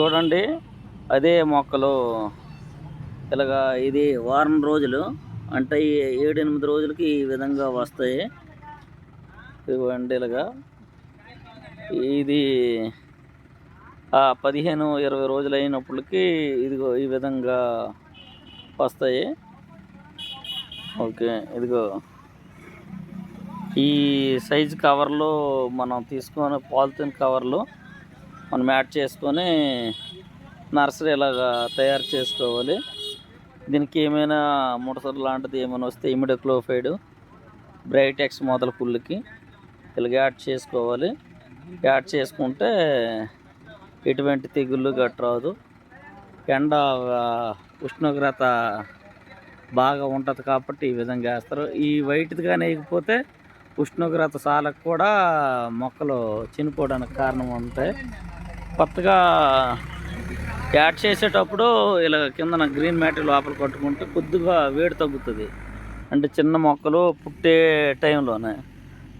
చూడండి, అదే మొక్కలు ఇలాగా ఇది వారం రోజులు అంటే 7-8 రోజులకి ఈ విధంగా వస్తాయి. ఇదిగోండి ఇలాగా ఇది 15-20 రోజులు అయినప్పటికి ఇదిగో ఈ విధంగా వస్తాయి. ఓకే, ఇదిగో ఈ సైజు కవర్లో మనం తీసుకొని పాలిథిన్ కవర్లో మనం యాడ్ చేసుకొని నర్సరీ ఇలాగా తయారు చేసుకోవాలి. దీనికి ఏమైనా ముడతలు లాంటిది ఏమైనా వస్తే ఇమిడాక్లోప్రిడ్, బ్రైటెక్స్ మొదల పుల్లుకి ఇలాగ యాడ్ చేసుకోవాలి. యాడ్ చేసుకుంటే ఎటువంటి తెగుళ్ళు గట్రాదు. ఎండ ఉష్ణోగ్రత బాగా ఉంటుంది కాబట్టి ఈ విధంగా వేస్తారు. ఈ వైట్ది కానీ వేయకపోతే ఉష్ణోగ్రత సాలకు కూడా మొక్కలు చనిపోవడానికి కారణం ఉంటాయి. కొత్తగా యాడ్ చేసేటప్పుడు ఇలా కిందన గ్రీన్ మ్యాట్ లోపల కట్టుకుంటే కొద్దిగా వేడి తగ్గుతుంది. అంటే చిన్న మొక్కలు పుట్టే టైంలోనే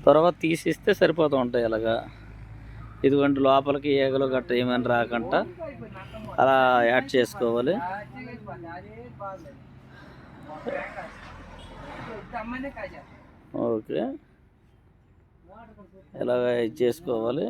త్వరగా తీసిస్తే సరిపోతూ ఉంటాయి. ఇలాగా ఇదిగోండి లోపలికి ఈగలు గట్ట ఏమైనా రాకుండా అలా యాడ్ చేసుకోవాలి. ఓకే, ఇలాగ ఇది చేసుకోవాలి.